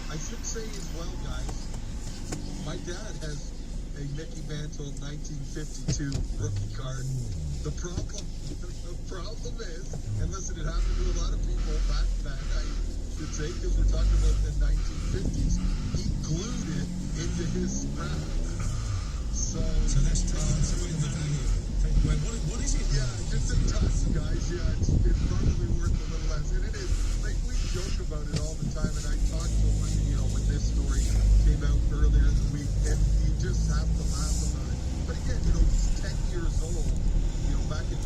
I should say as well, guys, my dad has a Mickey Mantle 1952 rookie card. The problem is, and listen, it happened to a lot of people back then, I should say, because we're talking about the 1950s. He glued it into his strap. So that's taken the value. What is it? Yeah, just a touch, guys. Yeah, it's probably worth a little less. And it is, like, we joke about it all the time, and I talked to him, when this story came out earlier in the week, and you just have to laugh about it. But again, he's 10 years old, back in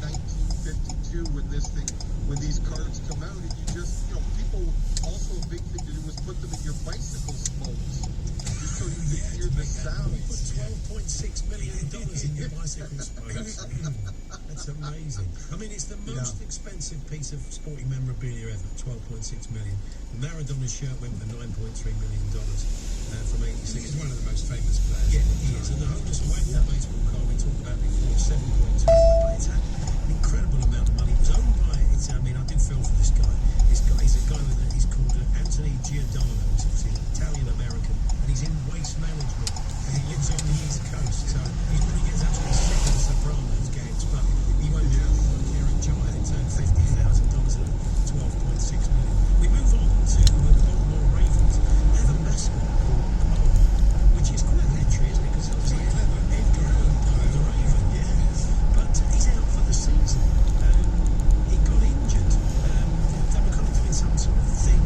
1952 when these cards come out, and you just, people, also a big thing to do was put them in your bicycle spokes, just so you can hear the sound. Put $12.6 million in your bicycle spokes. That's amazing. I mean, it's the most expensive piece of sporting memorabilia ever, $12.6 million. The Maradona shirt went for $9.3 million from '86. He's one of the most famous players. Yeah, he is. And the Honda Swagger baseball card we talked about before, $7.2 million. It's an incredible amount of money. It was owned by, I do feel for this guy. He's a guy he's called Anthony Giordano. He's obviously Italian-American, and he's in waste management, and he lives on the East Coast. So he's when he gets absolutely sick of the Sopranos games, but he won't do it here in China. It turned $50,000 at $12.6 million. We move on to the Baltimore Ravens. They have a mascot called Mo, which is quite literary, isn't it? Because obviously Edgar Allan Poe, the Raven, but he's out for the season. He got injured. They were kind of doing some sort of thing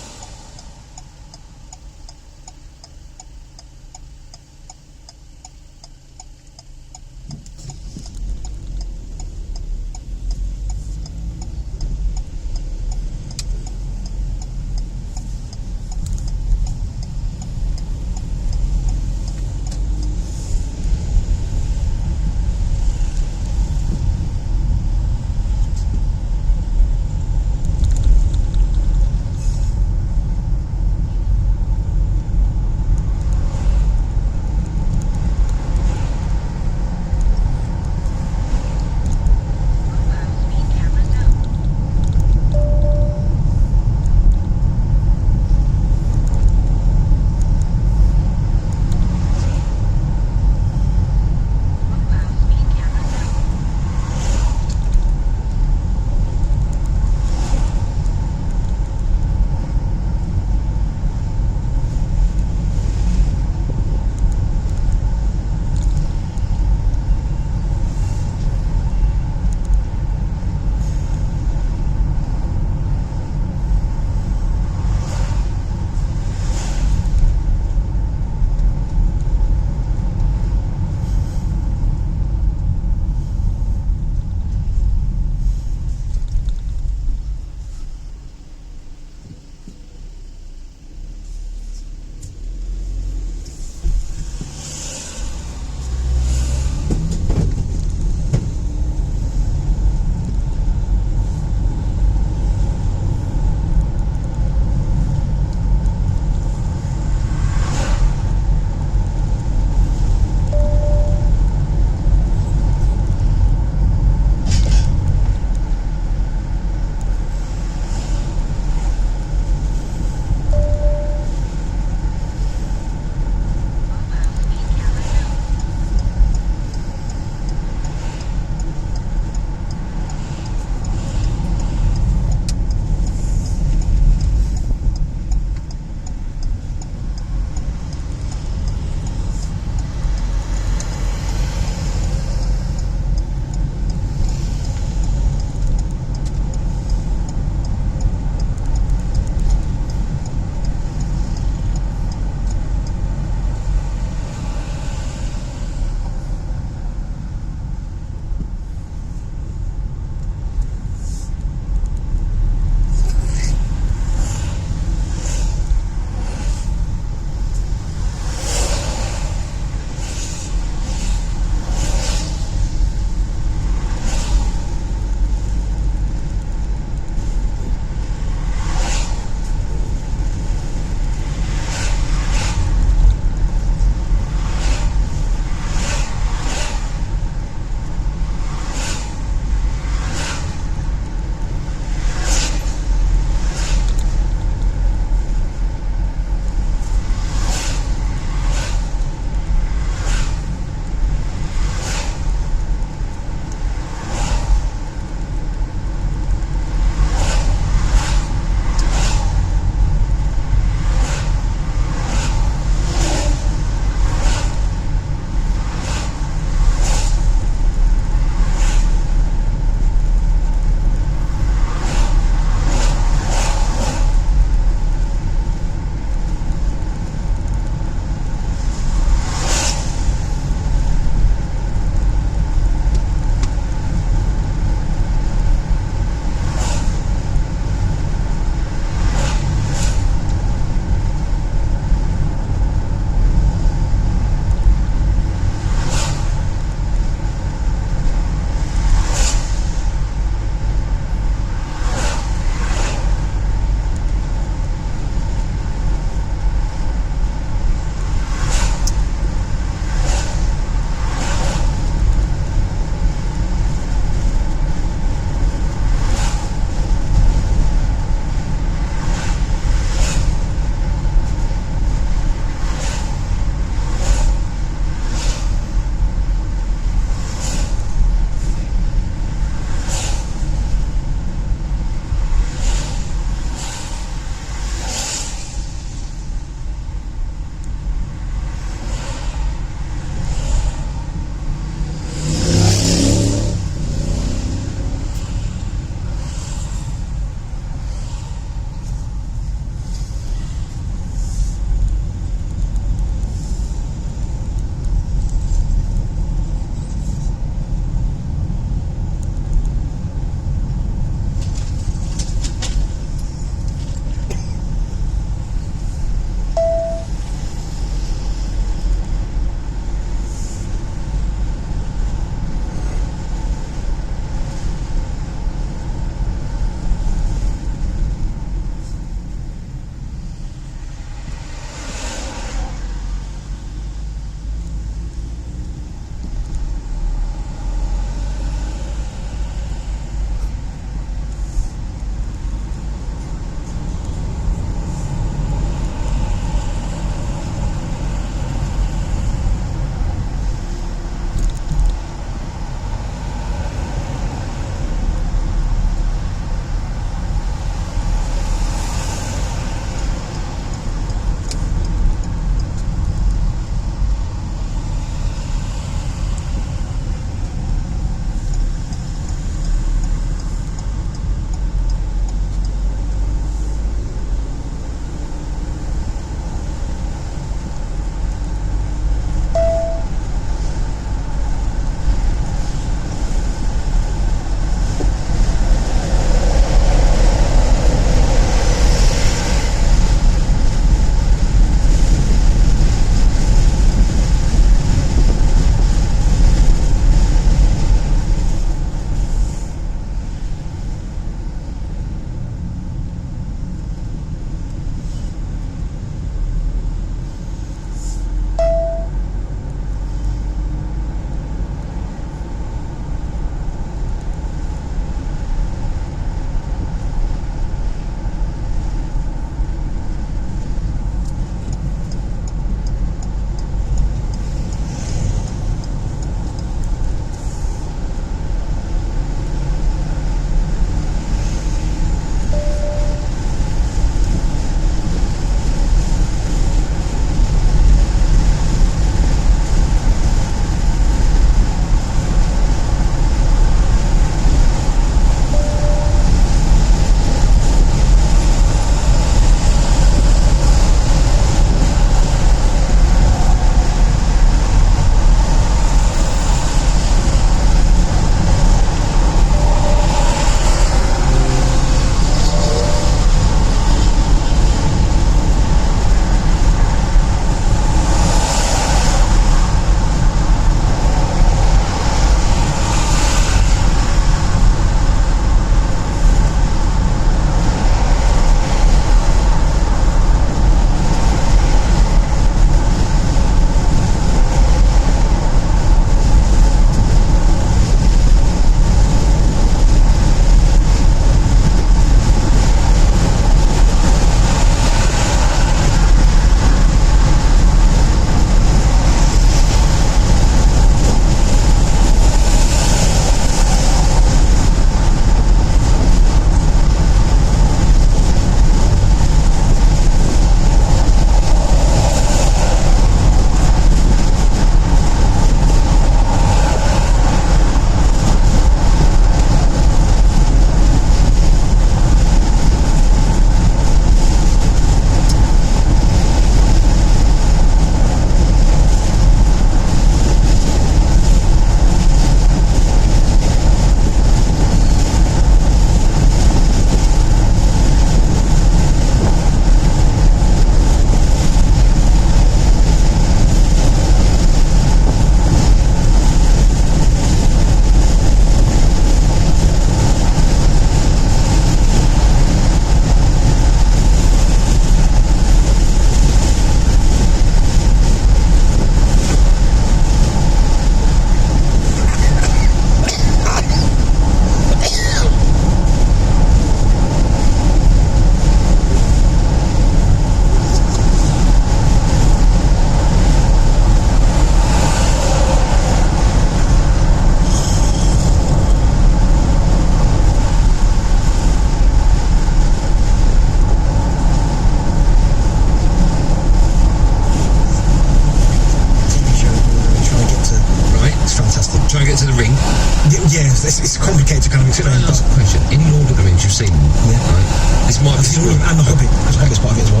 And the Hobbit, because Hobbit's part of it as well.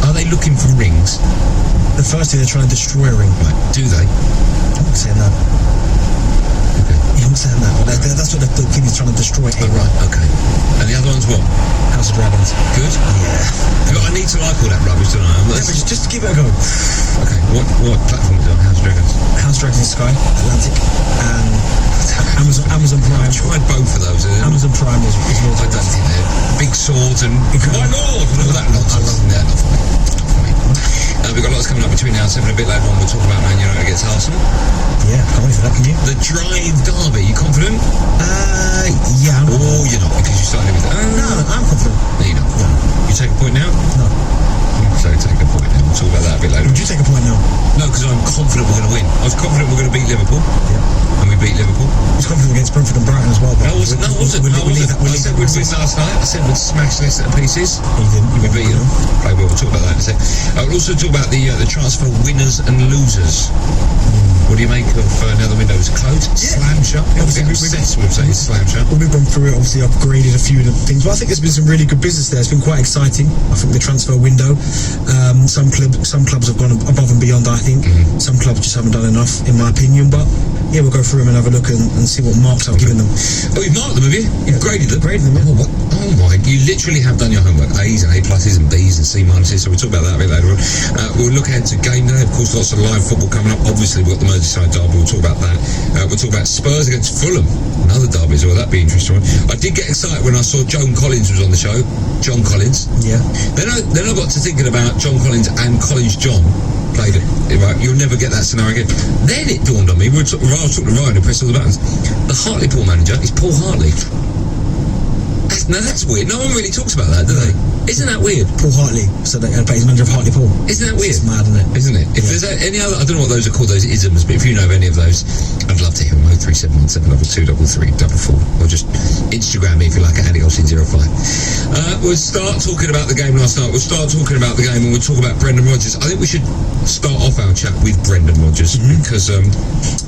Are they looking for rings? The first thing they're trying to destroy a ring. Right. Do they? I'm not saying that. Okay. Yeah, I'm saying that. That's what the king is trying to destroy. Oh, right. Okay. And the other one's what? House of Dragons. Good. Yeah. I need to like all that rubbish, don't I? Yeah, but just give it a go. Okay. What platform is it on? House of Dragons? House of Dragons is Sky, Atlantic, and Amazon Prime. I've tried both of those. Amazon Prime is I don't think they're big swords and my lord and all that nonsense. Yeah, not for me. Not for me. We've got lots coming up between now and 7. A bit later on, we'll talk about Man United against Arsenal. Yeah, can't wait for that, can you? The Drive Derby. You confident? Yeah. Oh, you're not, because you started with No, I'm confident. No, you're not. No. You take a point now? No. So take a point now. We'll talk about that a bit later. Would you take a point now? No, because I'm confident we're going to win. I was confident we're going to beat Liverpool. Yeah. And we beat Liverpool. I was confident against Brentford and Brighton as well. But No, I wasn't. We'll leave that. I said we'd win last night. I said we'd smash this to pieces. You didn't. We beat them. Play well. We'll talk about that in a sec. We'll also talk about the transfer winners and losers. What do you make of now the window's closed? Yeah. Slam shut. Obviously, I'm obsessed with saying slam shut. Well, we've gone through it, obviously upgraded a few of the things, but I think there's been some really good business there. It's been quite exciting. I think the transfer window, some clubs have gone above and beyond, I think. Some clubs just haven't done enough, in my opinion, but yeah, we'll go through them and have a look and see what marks I've given them. Oh, you've marked them, have you? You've graded them? Graded them, yeah. Oh, what? Oh my, you literally have done your homework. A's and A pluses and B's and C minuses, so we'll talk about that a bit later on. We'll look ahead to game day. Of course, lots of live football coming up. Obviously, we've got the Merseyside derby. We'll talk about that. We'll talk about Spurs against Fulham. Another derby as well. That'd be an interesting one. I did get excited when I saw John Collins was on the show. John Collins. Yeah. Then I got to thinking about John Collins and Collins John played it. Right, you'll never get that scenario again. Then it dawned on me. I was talking to Ryan and pressed all the buttons. The Hartlepool manager is Paul Hartley. Now that's weird. No one really talks about that, do they? Isn't that weird? Paul Hartley, so he's manager of Hartlepool. Isn't that weird? It's mad, isn't it? Isn't it? If there's any other, I don't know what those are called, those isms, but if you know of any of those, I'd love to hear them. 03717223334, or just Instagram me if you like at AndyOlsen05. We'll start talking about the game last night. We'll start talking about the game and we'll talk about Brendan Rodgers. I think we should start off our chat with Brendan Rodgers because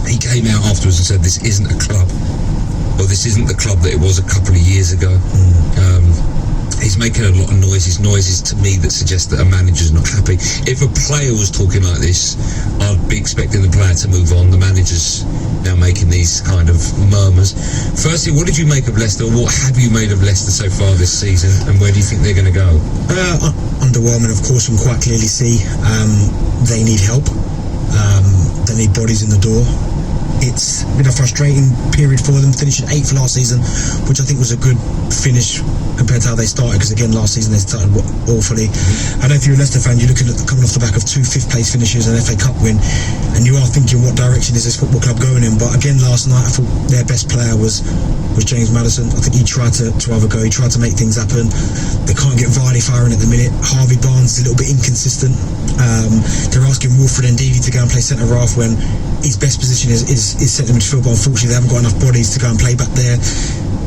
he came out afterwards and said this isn't a club. Well, this isn't the club that it was a couple of years ago. He's making a lot of noises to me that suggest that a manager's not happy. If a player was talking like this, I'd be expecting the player to move on. The manager's now making these kind of murmurs. Firstly, what did you make of Leicester? What have you made of Leicester so far this season, and where do you think they're going to go? Underwhelming, of course. We can quite clearly see they need help. They need bodies in the door. It's been a frustrating period for them, finishing 8th last season, which I think was a good finish compared to how they started, because again last season they started awfully. I know if you're a Leicester fan, you're looking at coming off the back of 2 5th place finishes and an FA Cup win, and you are thinking what direction is this football club going in. But again last night I thought their best player was James Maddison. I think he tried to have a go, he tried to make things happen. They can't get Vardy firing at the minute. Harvey Barnes is a little bit inconsistent. They're asking Wilfred Ndidi to go and play centre half when his best position is centre midfield, but unfortunately they haven't got enough bodies to go and play back there.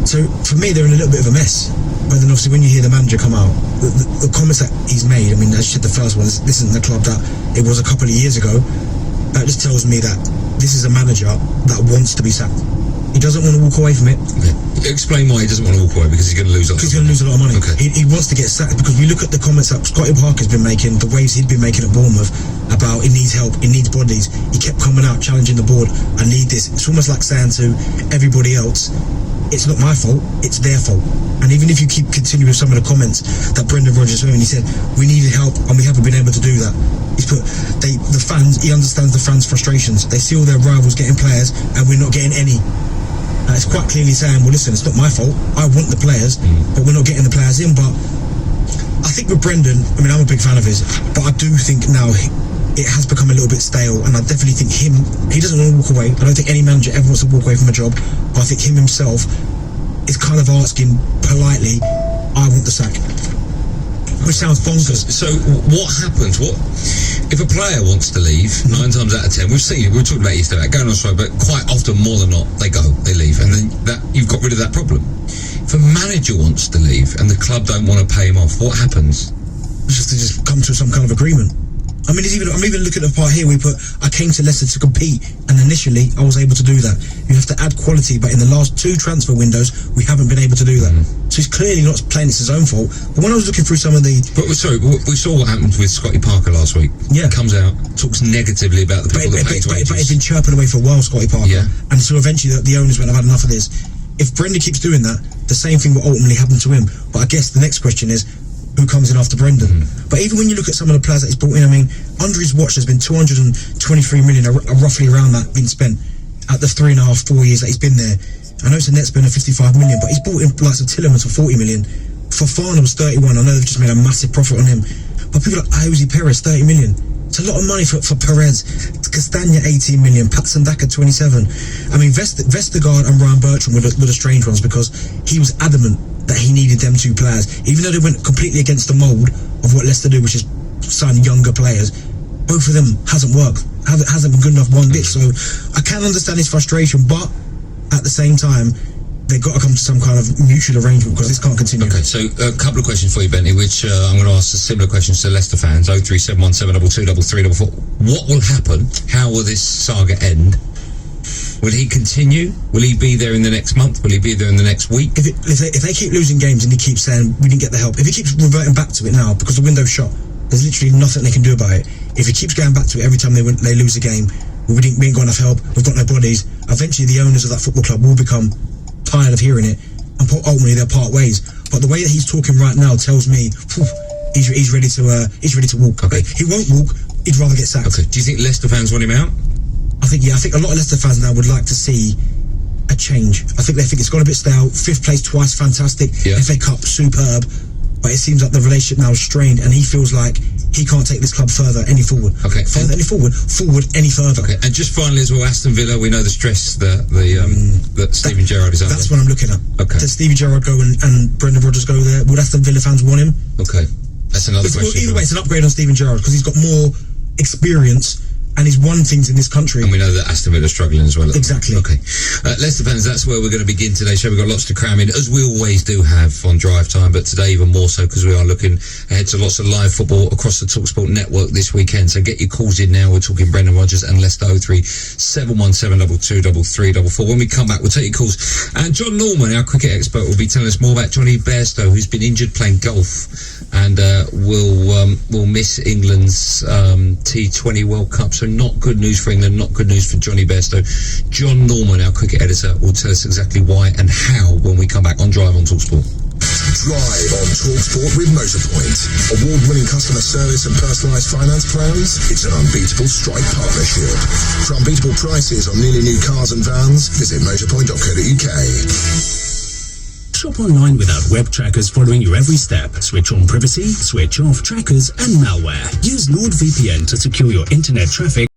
So for me they're in a little bit of a mess. But then obviously when you hear the manager come out, the comments that he's made, I mean, as you said, the first one, this isn't the club that it was a couple of years ago. That just tells me that this is a manager that wants to be sacked. He doesn't want to walk away from it. Yeah. Explain why he doesn't want to walk away, because he's going to lose a lot. He's going to lose a lot of money. Okay. He wants to get sacked, because we look at the comments that Scotty Parker's been making, the waves he'd been making at Bournemouth about it needs help, it needs bodies. He kept coming out challenging the board, I need this. It's almost like saying to everybody else, it's not my fault, it's their fault. And even if you keep continuing with some of the comments that Brendan Rodgers made, he said we needed help and we haven't been able to do that. He's put the fans, he understands the fans' frustrations. They see all their rivals getting players and we're not getting any. It's quite clearly saying, well listen, it's not my fault, I want the players, but we're not getting the players in. But I think with Brendan, I mean, I'm a big fan of his, but I do think now it has become a little bit stale, and I definitely think he doesn't want to walk away. I don't think any manager ever wants to walk away from a job, but I think him himself is kind of asking politely, I want the sack. Which sounds bonkers. So what happens? What if a player wants to leave? 9 times out of 10, we've seen it. We were talking about yesterday, going on strike, but quite often, more than not, they leave, and then you've got rid of that problem. If a manager wants to leave and the club don't want to pay him off, what happens? Just come to some kind of agreement. I mean, I'm even looking at the part here we put, I came to Leicester to compete, and initially I was able to do that. You have to add quality, but in the last 2 transfer windows, we haven't been able to do that. So he's clearly not playing it's his own fault. But when I was looking through some of the... But sorry, we saw what happened with Scotty Parker last week. Yeah. Comes out, talks negatively about the people that paid wages. But he's been chirping away for a while, Scotty Parker. Yeah. And so eventually the owners went, I've had enough of this. If Brendan keeps doing that, the same thing will ultimately happen to him. But I guess the next question is, who comes in after Brendan? But even when you look at some of the players that he's brought in, I mean, under his watch there's been 223 million, roughly around that, been spent at the 3.5, 4 years that he's been there. I know it's a net spend of 55 million, but he's brought in likes of Tillemans for 40 million. Fofana was 31. I know they've just made a massive profit on him. But people like Jose Perez, 30 million. It's a lot of money for Perez. Castagna, 18 million. Patson Daka, 27. I mean, Vestergaard and Ryan Bertrand were the strange ones because he was adamant that he needed them two players. Even though they went completely against the mould of what Leicester do, which is sign younger players, both of them hasn't worked. Hasn't been good enough one bit. So I can understand his frustration, but at the same time, they've got to come to some kind of mutual arrangement because this can't continue. Okay, so a couple of questions for you, Benny, which I'm going to ask similar questions to Leicester fans. 03717223344. What will happen? How will this saga end? Will he continue? Will he be there in the next month? Will he be there in the next week? If they keep losing games and he keeps saying we didn't get the help, if he keeps reverting back to it now because the window's shut, there's literally nothing they can do about it. If he keeps going back to it every time they lose a game, we ain't got enough help, we've got no bodies, eventually the owners of that football club will become tired of hearing it and ultimately they'll part ways. But the way that he's talking right now tells me he's ready to walk. Okay. He won't walk, he'd rather get sacked. Okay. Do you think Leicester fans want him out? I think a lot of Leicester fans now would like to see a change. I think they think it's got a bit stale. 5th place twice, fantastic. Yeah. FA Cup, superb. But it seems like the relationship now is strained and he feels like he can't take this club further any forward. Okay. Forward any further. Okay. And just finally as well, Aston Villa, we know the stress that Steven Gerrard is under. That's what I'm looking at. Okay. Does Stevie Gerrard go and Brendan Rodgers go there? Would Aston Villa fans want him? Okay. That's another question. Either way, it's an upgrade on Steven Gerrard because he's got more experience and he's won things in this country. And we know that Aston Villa are struggling as well. Exactly. Okay. Leicester fans, that's where we're going to begin today's show. We've got lots to cram in, as we always do have on Drive Time, but today even more so because we are looking ahead to lots of live football across the TalkSport network this weekend. So get your calls in now. We're talking Brendan Rodgers and Leicester. 03717223344. When we come back, we'll take your calls. And John Norman, our cricket expert, will be telling us more about Johnny Bairstow, who's been injured playing golf and will miss England's T20 World Cup. So not good news for England, not good news for Johnny Bairstow. John Norman, our cricket editor, will tell us exactly why and how when we come back on Drive on TalkSport. Drive on TalkSport with Motorpoint. Award-winning customer service and personalised finance plans. It's an unbeatable strike partnership. For unbeatable prices on nearly new cars and vans, visit motorpoint.co.uk. Shop online without web trackers following your every step. Switch on privacy, switch off trackers and malware. Use NordVPN to secure your internet traffic